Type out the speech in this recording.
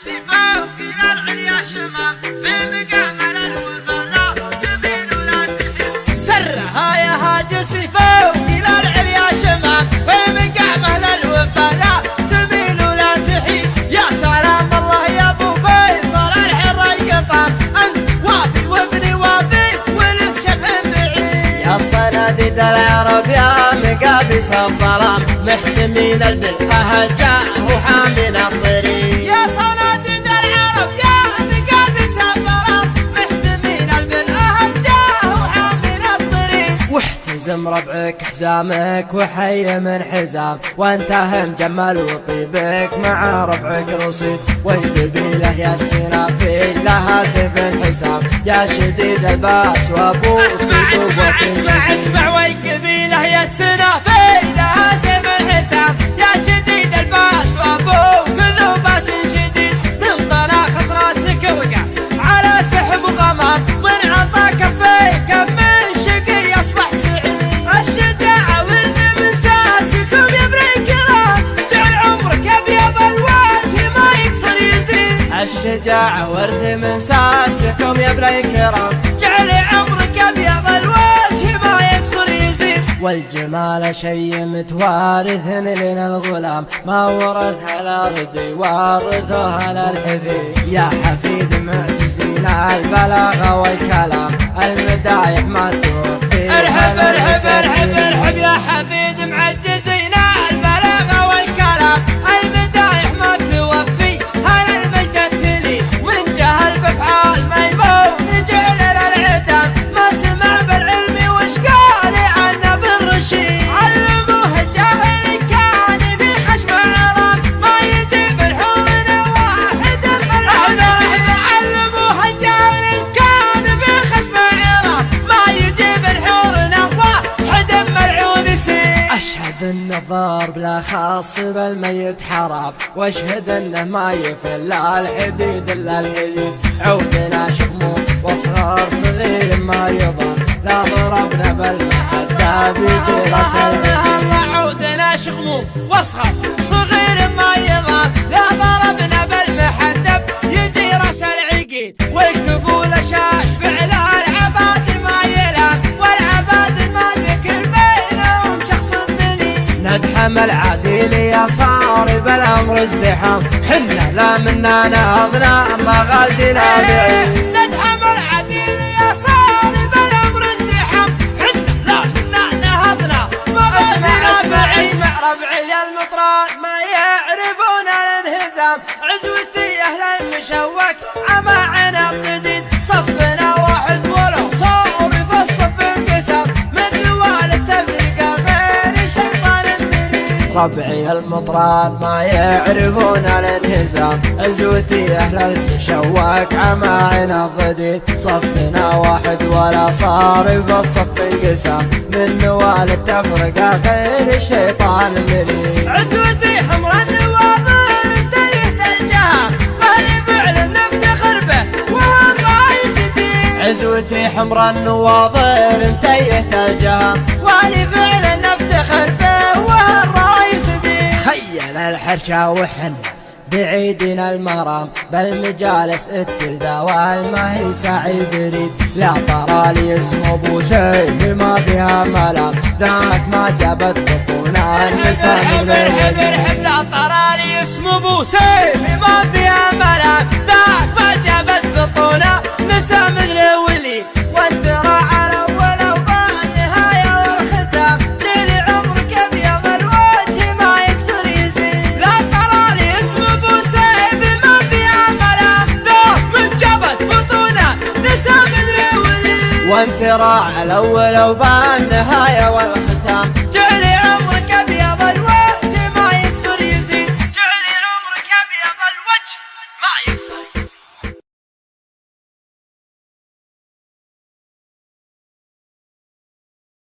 سيفه وإلى العليا شمام في مقامل الوفا تميل ولا تحيز. سرها يا هاج سيفه وإلى العليا شمام في مقامل الوفا تميل ولا تحيز. يا سلام الله يا ابو فيصل الحر القطام انت وافي وابني وافي ولد شبح بعيد. يا صناديد العرب يا مقابس الظلام محتمين البر جاء وحامل الطريق. يا صناديد العرب يا مقابس الظلام محتمين البر جاء وحامل الطريق. واحتزم ربعك حزامك وحي من حزام وانتهى مجمل وطيبك مع ربعك رصيد. والقبيله يا السنافيل لها سيف الحسام يا شديد الباس وابوك اسمع والقبيله يا السنافيل لها سيف الحسام يا شديد الباس وابوك ذو باس شديد. من ضناخة راسك وقع على سحب غمام من عطا كفيك من شقي اصبح سعيد. الشجاعة ورد من ساسكم يا ابن الكرام جعل عمرك ابيض الوجه ما يكسر يزيد. الشجاعة ورد من ساسكم يا ابن الكرام جعل عمرك ابيض الوجه ما يكسر يزيد. والجمال شي متوارث لنا الغلام ما ورثها الارض يورثها للحفيد. يا حفيد معجزين البلاغه والكلام المدايح ما توفي. ارحب ارحب ارحب ارحب يا حفيد معجزين البلاغه والكلام المدايح ما توفي. هل المجد التلي من جهل بافعال ميمون جعل للعدام ما سمع بالعلم وش قال عنه بالرشيد. علموه الجاهل كان في خشم عرام ما يجيب الحور واحد بالعيون. علموه الجاهل كان في خشم عرام ما يجيب الحور واحد بالعيون سيد. اشهد ان الضار بلا خاص بالميت حرام واشهد انه ما يفل الحديد الا الحديد. عودنا شخمو واصغر صغير ما يضر لا ضربنا بالمحدة بيجي راس الحديد. عودنا شخمو واصغر صغير ما يضر لا ضربنا بالمحدب يجي راس العقيد. والكفول شاش فعل العباد ما يلام والعباد ما ذكر بينهم شخص ذليل. ندحم العديل يا صار بالامر ازدحام حنا لا منا نهضنا مغازينا بعيد. ندحم العديل يا صار بالامر ازدحام حنا لا منا نهضنا مغازينا بعيد. اسمع ربعي المطران ما يعرفون الانهزام عزوتي اهل المشوك عما عنا الجديد. صفنا واحد ولو صار في الصف انقسام من نوال التفرقه غير الشيطان المريد. ربعي المطران ما يعرفون الانهزام عزوتي اهل المشوك عماعنا الضديد. صفنا واحد ولا صار في الصف انقسام من نوال التفرقه غير الشيطان المريد. عزوتي حمر النواظر انتهت الجهام مالي فعل نفتخر به وهو الرئيس دين. عزوتي حمر النواظر انتهت الجهام والي فعل نفتخر به وهو الرئيس دين. خيل الحرشة وحن بعيدنا المرام بالمجالس التلذاوال ما هي سعي بريد. لا ترى لي اسم ابو سيف ما فيها ملام ذاك ما جابت بطونا النساء من ارحب لا ترى لي اسم ابو سيف ما فيها ملام ذاك ما جابت بطونا نساء مثل ولي. وانت راعى الاول وبالنهايه والختام طيل عمرك ابيض الوجه ما يكسر يزيد. لا ترى لي اسم ابو سيف ما فيها ملام ذاك من جابت بطونا نساء مثل ولي. وانت راعى الاول وبالنهايه والختام جعل عمرك ابيض الوجه